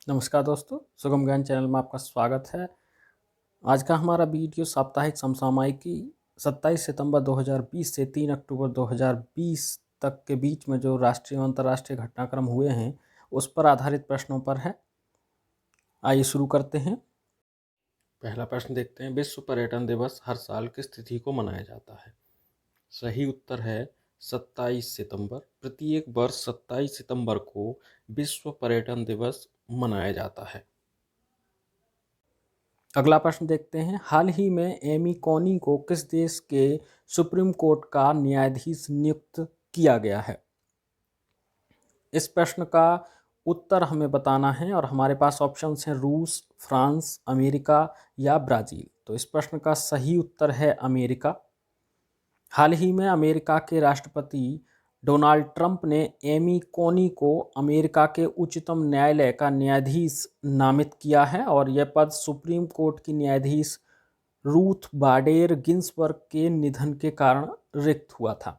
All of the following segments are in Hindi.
नमस्कार दोस्तों, सुगम ज्ञान चैनल में आपका स्वागत है। आज का हमारा वीडियो साप्ताहिक समसामयिकी 27 सितंबर 2020 से 3 अक्टूबर 2020 तक के बीच में जो राष्ट्रीय और अंतर्राष्ट्रीय घटनाक्रम हुए हैं उस पर आधारित प्रश्नों पर है। आइए शुरू करते हैं। पहला प्रश्न देखते हैं, विश्व पर्यटन दिवस हर साल किस तिथि को मनाया जाता है? सही उत्तर है 27 सितंबर। प्रत्येक वर्ष 27 सितंबर को विश्व पर्यटन दिवस मनाया जाता है। अगला प्रश्न देखते हैं, हाल ही में एमी कॉनी को किस देश के सुप्रीम कोर्ट का न्यायाधीश नियुक्त किया गया है? इस प्रश्न का उत्तर हमें बताना है और हमारे पास ऑप्शंस हैं रूस, फ्रांस, अमेरिका या ब्राज़ील। तो इस प्रश्न का सही उत्तर है अमेरिका। हाल ही में अमेरिका के राष्ट्रपति डोनाल्ड ट्रंप ने एमी कॉनी को अमेरिका के उच्चतम न्यायालय का न्यायाधीश नामित किया है और यह पद सुप्रीम कोर्ट की न्यायाधीश रूथ बाडेर गिन्सबर्ग के निधन के कारण रिक्त हुआ था।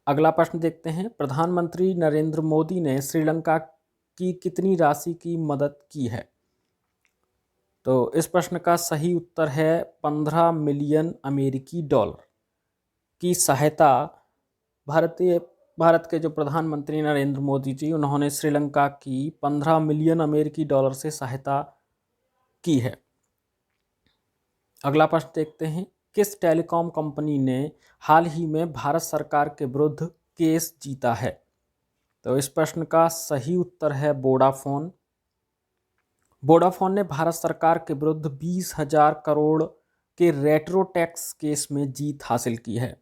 अगला प्रश्न देखते हैं, प्रधानमंत्री नरेंद्र मोदी ने श्रीलंका की कितनी राशि की मदद की है? तो इस प्रश्न का सही उत्तर है 15 मिलियन अमेरिकी डॉलर की सहायता भारत के जो प्रधानमंत्री नरेंद्र मोदी जी, उन्होंने श्रीलंका की 15 मिलियन अमेरिकी डॉलर से सहायता की है। अगला प्रश्न देखते हैं, किस टेलीकॉम कंपनी ने हाल ही में भारत सरकार के विरुद्ध केस जीता है? तो इस प्रश्न का सही उत्तर है वोडाफोन। वोडाफोन ने भारत सरकार के विरुद्ध 20,000 करोड़ के रेट्रो टैक्स केस में जीत हासिल की है।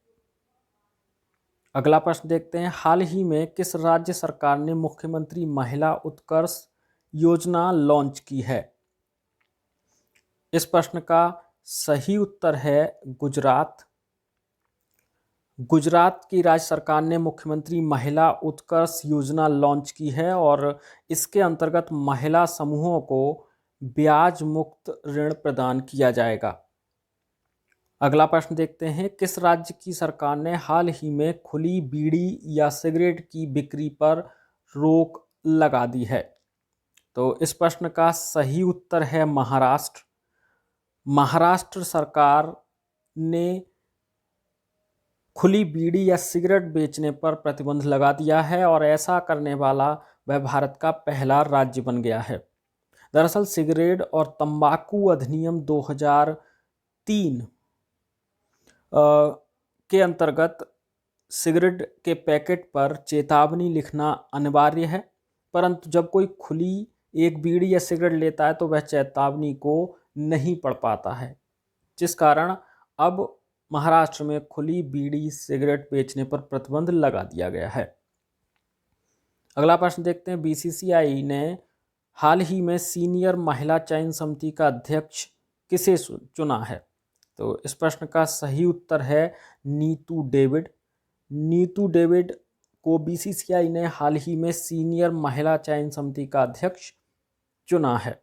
अगला प्रश्न देखते हैं, हाल ही में किस राज्य सरकार ने मुख्यमंत्री महिला उत्कर्ष योजना लॉन्च की है? इस प्रश्न का सही उत्तर है गुजरात। गुजरात की राज्य सरकार ने मुख्यमंत्री महिला उत्कर्ष योजना लॉन्च की है और इसके अंतर्गत महिला समूहों को ब्याज मुक्त ऋण प्रदान किया जाएगा। अगला प्रश्न देखते हैं, किस राज्य की सरकार ने हाल ही में खुली बीड़ी या सिगरेट की बिक्री पर रोक लगा दी है? तो इस प्रश्न का सही उत्तर है महाराष्ट्र। महाराष्ट्र सरकार ने खुली बीड़ी या सिगरेट बेचने पर प्रतिबंध लगा दिया है और ऐसा करने वाला वह भारत का पहला राज्य बन गया है। दरअसल सिगरेट और तंबाकू अधिनियम 2003 के अंतर्गत सिगरेट के पैकेट पर चेतावनी लिखना अनिवार्य है, परंतु जब कोई खुली एक बीड़ी या सिगरेट लेता है तो वह चेतावनी को नहीं पढ़ पाता है, जिस कारण अब महाराष्ट्र में खुली बीड़ी सिगरेट बेचने पर प्रतिबंध लगा दिया गया है। अगला प्रश्न देखते हैं, बीसीसीआई ने हाल ही में सीनियर महिला चयन समिति का अध्यक्ष किसे चुना है? तो इस प्रश्न का सही उत्तर है नीतू डेविड। नीतू डेविड को बीसीसीआई ने हाल ही में सीनियर महिला चयन समिति का अध्यक्ष चुना है।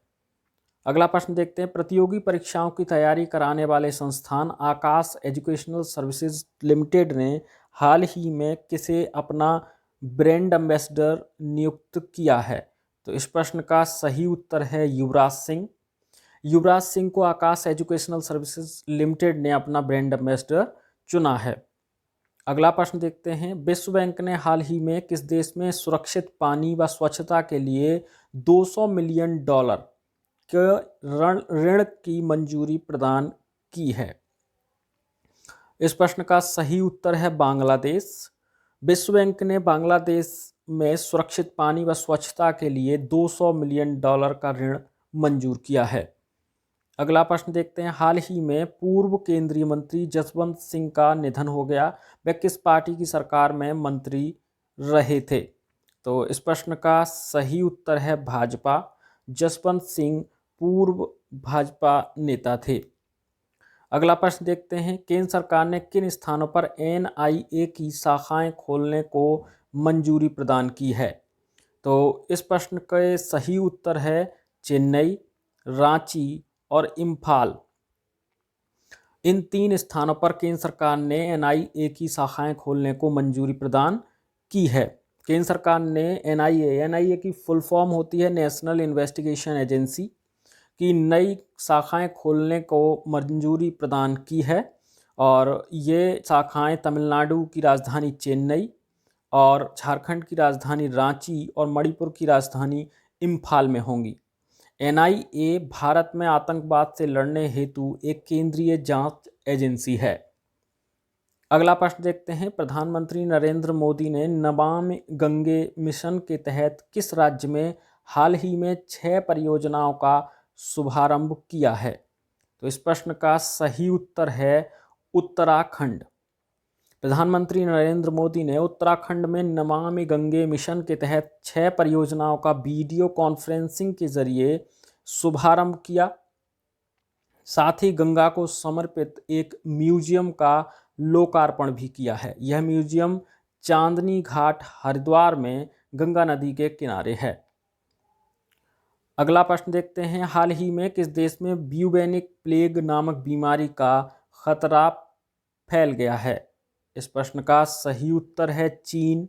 अगला प्रश्न देखते हैं, प्रतियोगी परीक्षाओं की तैयारी कराने वाले संस्थान आकाश एजुकेशनल सर्विसेज लिमिटेड ने हाल ही में किसे अपना ब्रांड एम्बेसडर नियुक्त किया है? तो इस प्रश्न का सही उत्तर है युवराज सिंह। युवराज सिंह को आकाश एजुकेशनल सर्विसेज लिमिटेड ने अपना ब्रांड एम्बेसडर चुना है। अगला प्रश्न देखते हैं, विश्व बैंक ने हाल ही में किस देश में सुरक्षित पानी व स्वच्छता के लिए 200 मिलियन डॉलर के ऋण की मंजूरी प्रदान की है? इस प्रश्न का सही उत्तर है बांग्लादेश। विश्व बैंक ने बांग्लादेश में सुरक्षित पानी व स्वच्छता के लिए 200 मिलियन डॉलर का ऋण मंजूर किया है। अगला प्रश्न देखते हैं, हाल ही में पूर्व केंद्रीय मंत्री जसवंत सिंह का निधन हो गया, वह किस पार्टी की सरकार में मंत्री रहे थे? तो इस प्रश्न का सही उत्तर है भाजपा। जसवंत सिंह पूर्व भाजपा नेता थे। अगला प्रश्न देखते हैं, केंद्र सरकार ने किन स्थानों पर एनआईए की शाखाएं खोलने को मंजूरी प्रदान की है? तो इस प्रश्न का सही उत्तर है चेन्नई, रांची और इम्फाल। इन 3 स्थानों पर केंद्र सरकार ने एनआईए की शाखाएं खोलने को मंजूरी प्रदान की है। केंद्र सरकार ने एनआईए की फुल फॉर्म होती है नेशनल इन्वेस्टिगेशन एजेंसी की नई शाखाएं खोलने को मंजूरी प्रदान की है। और ये शाखाएं तमिलनाडु की राजधानी चेन्नई और झारखंड की राजधानी रांची और मणिपुर की राजधानी इम्फाल में होंगी। एनआईए भारत में आतंकवाद से लड़ने हेतु एक केंद्रीय जांच एजेंसी है। अगला प्रश्न देखते हैं, प्रधानमंत्री नरेंद्र मोदी ने नमामि गंगे मिशन के तहत किस राज्य में हाल ही में 6 परियोजनाओं का शुभारंभ किया है? तो इस प्रश्न का सही उत्तर है उत्तराखंड। प्रधानमंत्री नरेंद्र मोदी ने उत्तराखंड में नमामि गंगे मिशन के तहत 6 परियोजनाओं का वीडियो कॉन्फ्रेंसिंग के जरिए शुभारंभ किया। साथ ही गंगा को समर्पित एक म्यूजियम का लोकार्पण भी किया है। यह म्यूजियम चांदनी घाट हरिद्वार में गंगा नदी के किनारे है। अगला प्रश्न देखते हैं, हाल ही में किस देश में ब्यूबेनिक प्लेग नामक बीमारी का खतरा फैल गया है? इस प्रश्न का सही उत्तर है चीन।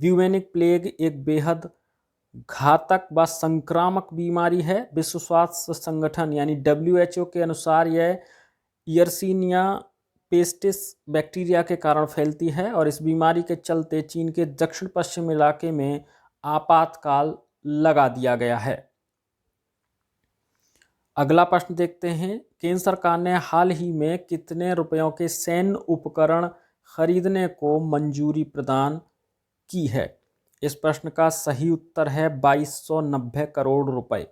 ब्यूबेनिक प्लेग एक बेहद घातक व संक्रामक बीमारी है। विश्व स्वास्थ्य संगठन यानी WHO के अनुसार यह यर्सीनिया पेस्टिस बैक्टीरिया के कारण फैलती है और इस बीमारी के चलते चीन के दक्षिण पश्चिम इलाके में आपातकाल लगा दिया गया है। अगला प्रश्न देखते हैं, केंद्र सरकार ने हाल ही में कितने रुपयों के सैन्य उपकरण खरीदने को मंजूरी प्रदान की है? इस प्रश्न का सही उत्तर है 2290 करोड़ रुपए।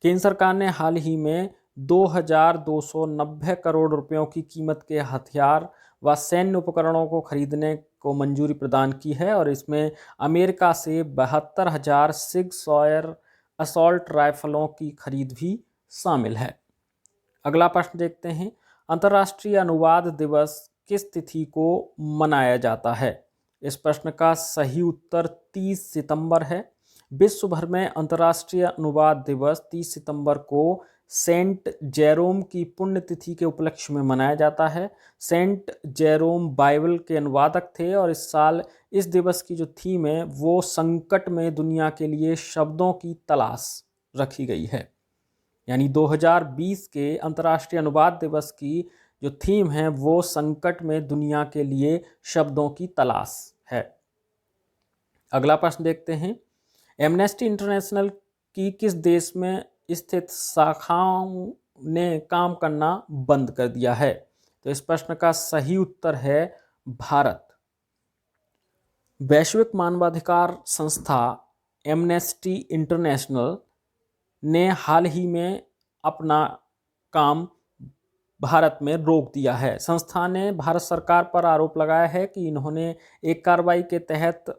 केंद्र सरकार ने हाल ही में 2290 करोड़ रुपयों की कीमत के हथियार व सैन्य उपकरणों को खरीदने को मंजूरी प्रदान की है और इसमें अमेरिका से 72,000 सिग सॉयर असॉल्ट राइफलों की खरीद भी शामिल है। अगला प्रश्न देखते हैं, अंतर्राष्ट्रीय अनुवाद दिवस किस तिथि को मनाया जाता है? इस प्रश्न का सही उत्तर 30 सितंबर है। विश्व भर में अंतर्राष्ट्रीय अनुवाद दिवस 30 सितंबर को सेंट जेरोम की पुण्यतिथि के उपलक्ष्य में मनाया जाता है। सेंट जेरोम बाइबल के अनुवादक थे और इस साल इस दिवस की जो थीम है वो संकट में दुनिया के लिए शब्दों की तलाश रखी गई है। यानी 2020 के अंतर्राष्ट्रीय अनुवाद दिवस की जो थीम है वो संकट में दुनिया के लिए शब्दों की तलाश है। अगला प्रश्न देखते हैं, एमनेस्टी इंटरनेशनल की किस देश में स्थित शाखाओं ने काम करना बंद कर दिया है? तो इस प्रश्न का सही उत्तर है भारत। वैश्विक मानवाधिकार संस्था एमनेस्टी इंटरनेशनल ने हाल ही में अपना काम भारत में रोक दिया है। संस्था ने भारत सरकार पर आरोप लगाया है कि इन्होंने एक कार्रवाई के तहत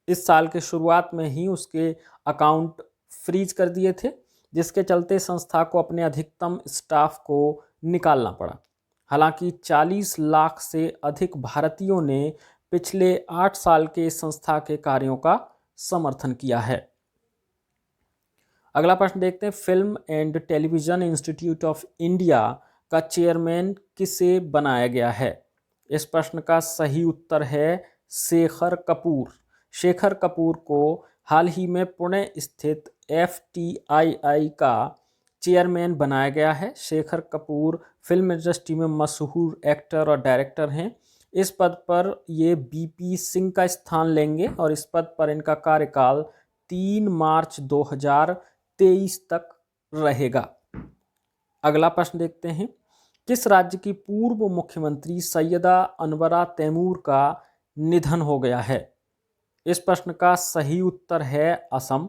इस साल के शुरुआत में ही उसके अकाउंट फ्रीज कर दिए थे, जिसके चलते संस्था को अपने अधिकतम स्टाफ को निकालना पड़ा। हालांकि 40 लाख से अधिक भारतीयों ने पिछले 8 साल के संस्था के कार्यों का समर्थन किया है। अगला प्रश्न देखते हैं, film and television institute of India का चेयरमैन किसे बनाया गया है? इस प्रश्न का सही उत्तर है शेखर कपूर। शेखर कपूर को हाल ही में पुणे स्थित FTII का चेयरमैन बनाया गया है। शेखर कपूर फिल्म इंडस्ट्री में मशहूर एक्टर और डायरेक्टर हैं। इस पद पर ये BP सिंह का स्थान लेंगे और इस पद पर इनका कार्यकाल 3 मार्च 2023 तक रहेगा। अगला प्रश्न देखते हैं, किस राज्य की पूर्व मुख्यमंत्री सैयदा अनवरा तैमूर का निधन हो गया है? इस प्रश्न का सही उत्तर है असम।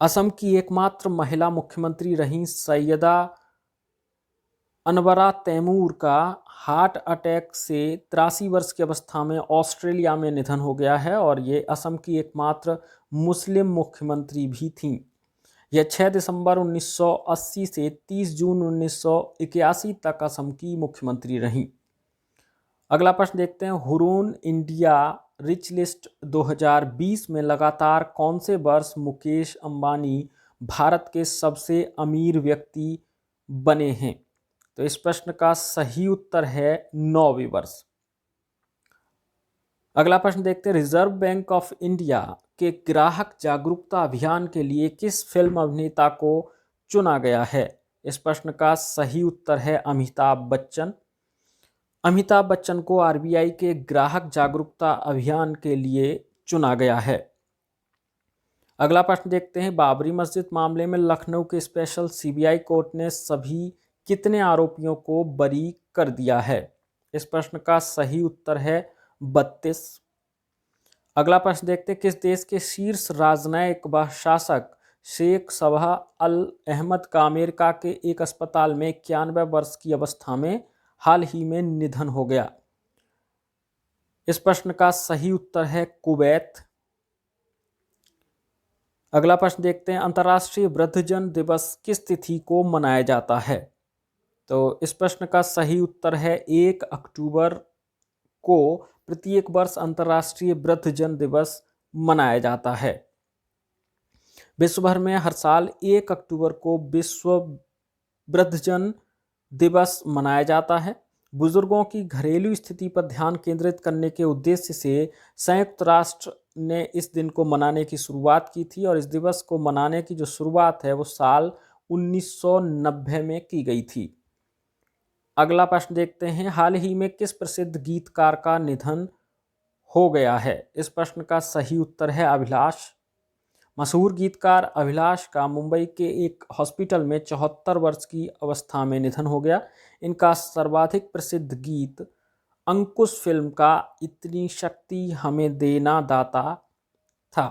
असम की एकमात्र महिला मुख्यमंत्री रही सैयदा अनवरा तैमूर का हार्ट अटैक से 83 वर्ष की अवस्था में ऑस्ट्रेलिया में निधन हो गया है और ये असम की एकमात्र मुस्लिम मुख्यमंत्री भी थीं। यह 6 दिसंबर 1980 से 30 जून 1981 तक असम की मुख्यमंत्री रहीं। अगला प्रश्न देखते हैं, हुरून इंडिया रिच लिस्ट 2020 में लगातार कौन से वर्ष मुकेश अंबानी भारत के सबसे अमीर व्यक्ति बने हैं? तो इस प्रश्न का सही उत्तर है 9वें वर्ष। अगला प्रश्न देखते हैं, रिजर्व बैंक ऑफ इंडिया के ग्राहक जागरूकता अभियान के लिए किस फिल्म अभिनेता को चुना गया है? इस प्रश्न का सही उत्तर है अमिताभ बच्चन। अमिताभ बच्चन को आरबीआई के ग्राहक जागरूकता अभियान के लिए चुना गया है। अगला प्रश्न देखते हैं, बाबरी मस्जिद मामले में लखनऊ के स्पेशल सीबीआई कोर्ट ने सभी कितने आरोपियों को बरी कर दिया है? इस प्रश्न का सही उत्तर है 32। अगला प्रश्न देखते हैं, किस देश के शीर्ष राजनयिक व शासक शेख सबा अल अहमद का अमेरिका के एक अस्पताल में 91 वर्ष की अवस्था में हाल ही में निधन हो गया? इस प्रश्न का सही उत्तर है कुवैत। अगला प्रश्न देखते हैं, अंतर्राष्ट्रीय वृद्धजन दिवस किस तिथि को मनाया जाता है? तो इस प्रश्न का सही उत्तर है 1 अक्टूबर को प्रत्येक वर्ष अंतर्राष्ट्रीय वृद्धजन दिवस मनाया जाता है। विश्व भर में हर साल 1 अक्टूबर को विश्व वृद्धजन दिवस मनाया जाता है। बुजुर्गों की घरेलू स्थिति पर ध्यान केंद्रित करने के उद्देश्य से संयुक्त राष्ट्र ने इस दिन को मनाने की शुरुआत की थी और इस दिवस को मनाने की जो शुरुआत है वो साल 1990 में की गई थी। अगला प्रश्न देखते हैं, हाल ही में किस प्रसिद्ध गीतकार का निधन हो गया है? इस प्रश्न का सही उत्तर है अभिलाष। मशहूर गीतकार अभिलाष का मुंबई के एक हॉस्पिटल में 74 वर्ष की अवस्था में निधन हो गया। इनका सर्वाधिक प्रसिद्ध गीत अंकुश फिल्म का इतनी शक्ति हमें देना दाता था।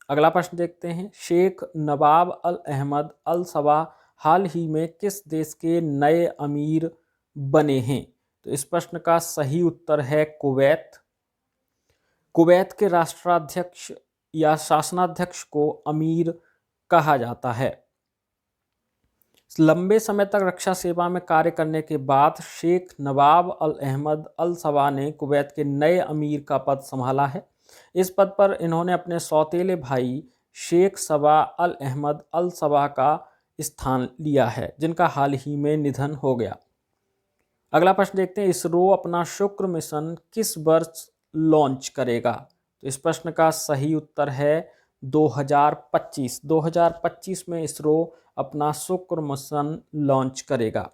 अगला प्रश्न देखते हैं, शेख नवाब अल अहमद अल सबा हाल ही में किस देश के नए अमीर बने हैं? तो इस प्रश्न का सही उत्तर है कुवैत। कुवैत के राष्ट्राध्यक्ष या शासनाध्यक्ष को अमीर कहा जाता है। लंबे समय तक रक्षा सेवा में कार्य करने के बाद शेख नवाब अल अहमद अल सबा ने कुवैत के नए अमीर का पद संभाला है। इस पद पर इन्होंने अपने सौतेले भाई शेख सबा अल अहमद अल सबा का स्थान लिया है, जिनका हाल ही में निधन हो गया। अगला प्रश्न देखते हैं, इसरो अपना शुक्र मिशन किस वर्ष लॉन्च करेगा? तो इस प्रश्न का सही उत्तर है 2025। 2025 में इसरो अपना शुक्र मिशन लॉन्च करेगा।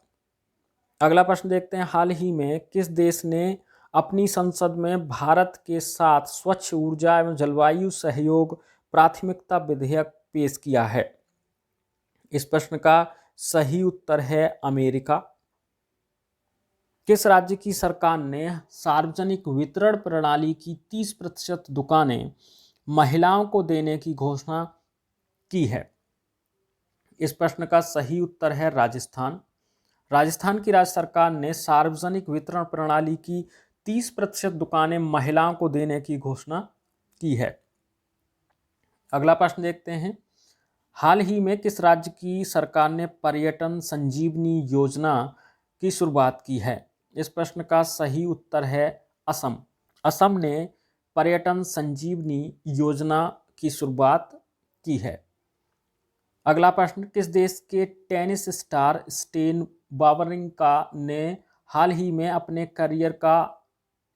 अगला प्रश्न देखते हैं, हाल ही में किस देश ने अपनी संसद में भारत के साथ स्वच्छ ऊर्जा एवं जलवायु सहयोग प्राथमिकता विधेयक पेश किया है? इस प्रश्न का सही उत्तर है अमेरिका। किस राज्य की सरकार ने सार्वजनिक वितरण प्रणाली की 30% दुकानें महिलाओं को देने की घोषणा की है? इस प्रश्न का सही उत्तर है राजस्थान। राजस्थान की राज्य सरकार ने सार्वजनिक वितरण प्रणाली की 30% दुकानें महिलाओं को देने की घोषणा की है। अगला प्रश्न देखते हैं, हाल ही में किस राज्य की सरकार ने पर्यटन संजीवनी योजना की शुरुआत की है? इस प्रश्न का सही उत्तर है असम। असम ने पर्यटन संजीवनी योजना की शुरुआत की है। अगला प्रश्न, किस देश के टेनिस स्टार स्टेन वावरिंका ने हाल ही में अपने करियर का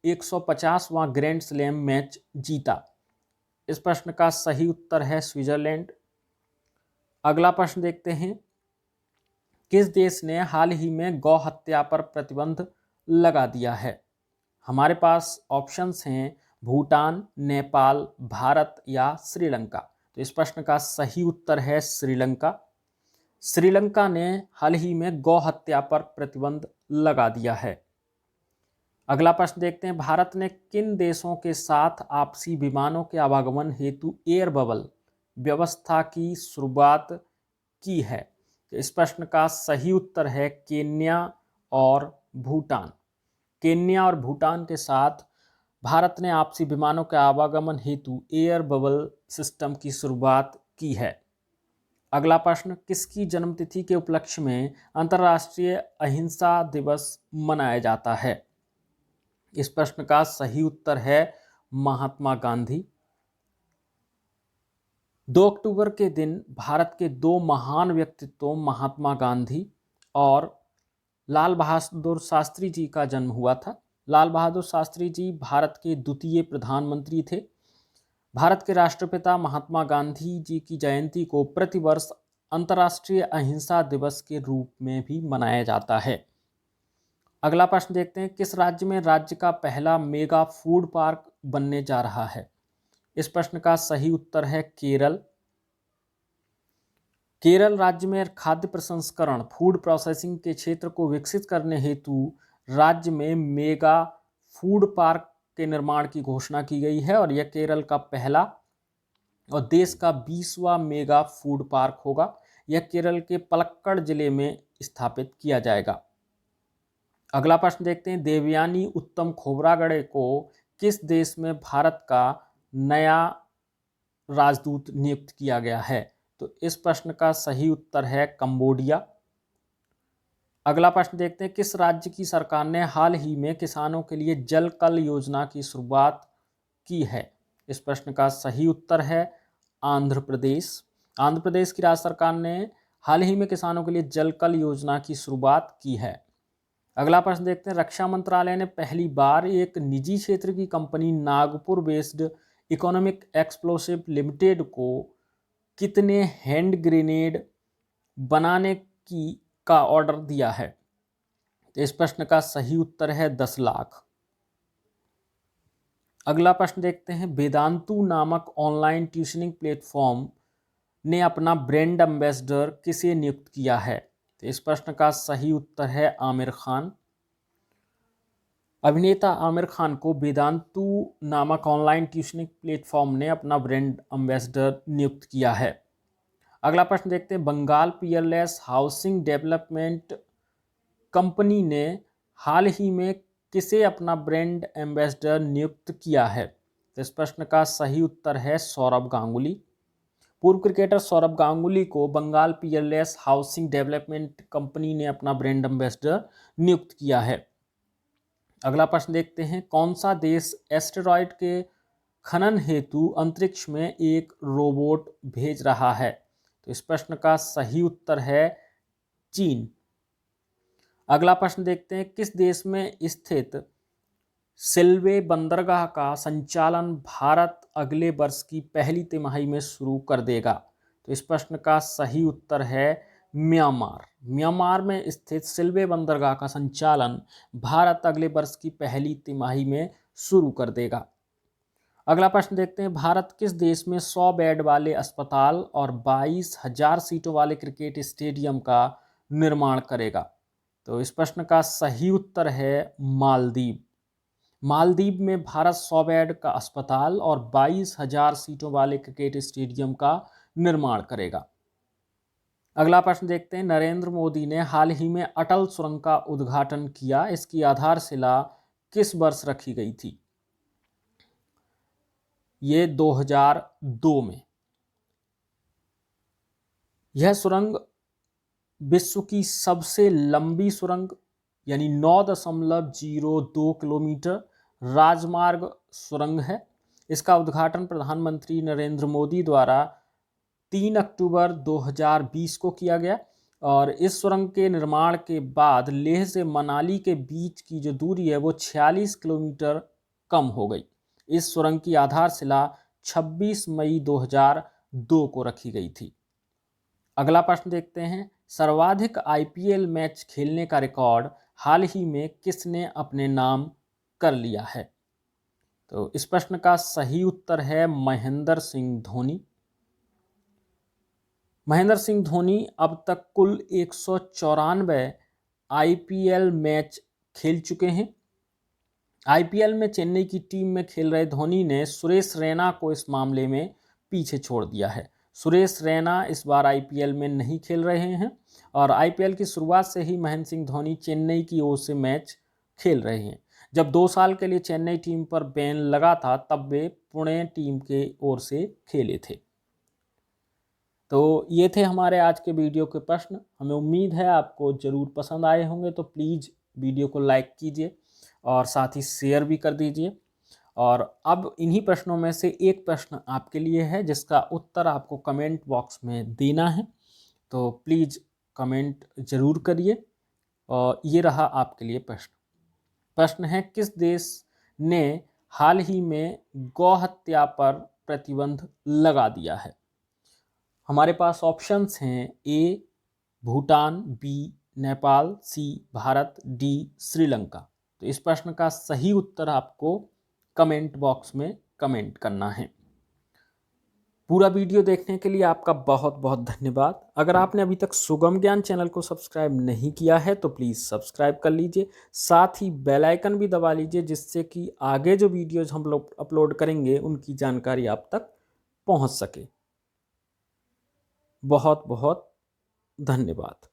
150वां ग्रैंड स्लैम मैच जीता? इस प्रश्न का सही उत्तर है स्विट्जरलैंड। अगला प्रश्न देखते हैं, किस देश ने हाल ही में गौ हत्या पर प्रतिबंध लगा दिया है? हमारे पास ऑप्शंस हैं भूटान, नेपाल, भारत या श्रीलंका। तो इस प्रश्न का सही उत्तर है श्रीलंका। श्रीलंका ने हाल ही में गौ हत्या पर प्रतिबंध लगा दिया है। अगला प्रश्न देखते हैं, भारत ने किन देशों के साथ आपसी विमानों के आवागमन हेतु एयर बबल व्यवस्था की शुरुआत की है? तो इस प्रश्न का सही उत्तर है केन्या और भूटान। केन्या और भूटान के साथ भारत ने आपसी विमानों के आवागमन हेतु एयर बबल सिस्टम की शुरुआत की है। अगला प्रश्न, किसकी जन्मतिथि के उपलक्ष्य में अंतर्राष्ट्रीय अहिंसा दिवस मनाया जाता है? इस प्रश्न का सही उत्तर है महात्मा गांधी। 2 अक्टूबर के दिन भारत के 2 महान व्यक्तित्वों महात्मा गांधी और लाल बहादुर शास्त्री जी का जन्म हुआ था। लाल बहादुर शास्त्री जी भारत के द्वितीय प्रधानमंत्री थे। भारत के राष्ट्रपिता महात्मा गांधी जी की जयंती को प्रतिवर्ष अंतर्राष्ट्रीय अहिंसा दिवस के रूप में भी मनाया जाता है। अगला प्रश्न देखते हैं, किस राज्य में राज्य का पहला मेगा फूड पार्क बनने जा रहा है? इस प्रश्न का सही उत्तर है केरल। केरल राज्य में खाद्य प्रसंस्करण फूड प्रोसेसिंग के क्षेत्र को विकसित करने हेतु राज्य में मेगा फूड पार्क के निर्माण की घोषणा की गई है और यह केरल का पहला और देश का 20वां मेगा फूड पार्क होगा। यह केरल के पलक्कड़ जिले में स्थापित किया जाएगा। अगला प्रश्न देखते हैं, देवयानी उत्तम खोब्रागड़े को किस देश में भारत का नया राजदूत नियुक्त किया गया है? तो इस प्रश्न का सही उत्तर है कंबोडिया। अगला प्रश्न देखते हैं, किस राज्य की सरकार ने हाल ही में किसानों के लिए जल कल योजना की शुरुआत की है? इस प्रश्न का सही उत्तर है आंध्र प्रदेश। आंध्र प्रदेश की राज्य सरकार ने हाल ही में किसानों के लिए जल कल योजना की शुरुआत की है। अगला प्रश्न देखते हैं, रक्षा मंत्रालय ने पहली बार एक निजी क्षेत्र की company Nagpur based economic explosive limited को कितने हैंड ग्रेनेड बनाने का ऑर्डर दिया है? तो इस प्रश्न का सही उत्तर है 10 लाख। अगला प्रश्न देखते हैं, वेदांतु नामक ऑनलाइन ट्यूशनिंग प्लेटफॉर्म ने अपना ब्रांड एम्बेसडर किसे नियुक्त किया है? तो इस प्रश्न का सही उत्तर है आमिर खान। अभिनेता आमिर खान को वेदांतु नामक ऑनलाइन ट्यूशनिंग प्लेटफॉर्म ने अपना ब्रांड एम्बेसडर नियुक्त किया है। अगला प्रश्न देखते हैं, Bengal peerless housing development company ने हाल ही में किसे अपना ब्रांड एम्बेसडर नियुक्त किया है? तो इस प्रश्न का सही उत्तर है सौरभ गांगुली। पूर्व क्रिकेटर सौरभ गांगुली को Bengal peerless housing development company ने अपना ब्रांड एम्बेसडर नियुक्त किया है। अगला प्रश्न देखते हैं, कौन सा देश एस्टेरॉयड के खनन हेतु अंतरिक्ष में एक रोबोट भेज रहा है? तो इस प्रश्न का सही उत्तर है चीन। अगला प्रश्न देखते हैं, किस देश में स्थित सिल्वे बंदरगाह का संचालन भारत अगले वर्ष की पहली तिमाही में शुरू कर देगा? तो इस प्रश्न का सही उत्तर है म्यांमार। म्यांमार में स्थित सिल्वे बंदरगाह का संचालन भारत अगले वर्ष की पहली तिमाही में शुरू कर देगा। अगला प्रश्न देखते हैं, भारत किस देश में 100 बेड वाले अस्पताल और 22,000 सीटों वाले क्रिकेट स्टेडियम का निर्माण करेगा? तो इस प्रश्न का सही उत्तर है मालदीव। मालदीव में भारत 100 बेड का अस्पताल और 22,000 सीटों वाले क्रिकेट स्टेडियम का निर्माण करेगा। अगला प्रश्न देखते हैं, नरेंद्र मोदी ने हाल ही में अटल सुरंग का उद्घाटन किया। इसकी आधारशिला किस वर्ष रखी गई थी? ये 2002 में। यह सुरंग विश्व की सबसे लंबी सुरंग यानी 9.02 किलोमीटर राजमार्ग सुरंग है। इसका उद्घाटन प्रधानमंत्री नरेंद्र मोदी द्वारा 3 अक्टूबर 2020 को किया गया और इस सुरंग के निर्माण के बाद लेह से मनाली के बीच की जो दूरी है वो 46 किलोमीटर कम हो गई। इस सुरंग की आधारशिला 26 मई 2002 को रखी गई थी। अगला प्रश्न देखते हैं, सर्वाधिक आईपीएल मैच खेलने का रिकॉर्ड हाल ही में किसने अपने नाम कर लिया है? तो इस प्रश्न का सही उत्तर है महेंद्र सिंह धोनी। महेंद्र सिंह धोनी अब तक कुल 194 आईपीएल मैच खेल चुके हैं। आईपीएल में चेन्नई की टीम में खेल रहे धोनी ने सुरेश रैना को इस मामले में पीछे छोड़ दिया है। सुरेश रैना इस बार आईपीएल में नहीं खेल रहे हैं और आईपीएल की शुरुआत से ही महेंद्र सिंह धोनी चेन्नई की ओर से मैच खेल रहे हैं। जब 2 साल के लिए चेन्नई टीम पर बैन लगा था तब वे पुणे टीम के ओर से खेले थे। तो ये थे हमारे आज के वीडियो के प्रश्न। हमें उम्मीद है आपको ज़रूर पसंद आए होंगे, तो प्लीज़ वीडियो को लाइक कीजिए और साथ ही शेयर भी कर दीजिए। और अब इन्हीं प्रश्नों में से एक प्रश्न आपके लिए है जिसका उत्तर आपको कमेंट बॉक्स में देना है, तो प्लीज़ कमेंट ज़रूर करिए। और ये रहा आपके लिए प्रश्न। प्रश्न है, किस देश ने हाल ही में गौ हत्या पर प्रतिबंध लगा दिया है? हमारे पास ऑप्शंस हैं, ए भूटान, बी नेपाल, सी भारत, डी श्रीलंका। तो इस प्रश्न का सही उत्तर आपको कमेंट बॉक्स में कमेंट करना है। पूरा वीडियो देखने के लिए आपका बहुत बहुत धन्यवाद। अगर आपने अभी तक सुगम ज्ञान चैनल को सब्सक्राइब नहीं किया है तो प्लीज़ सब्सक्राइब कर लीजिए, साथ ही बेल आइकन भी दबा लीजिए, जिससे कि आगे जो वीडियोज हम लोग अपलोड करेंगे उनकी जानकारी आप तक पहुंच सके। बहुत बहुत धन्यवाद।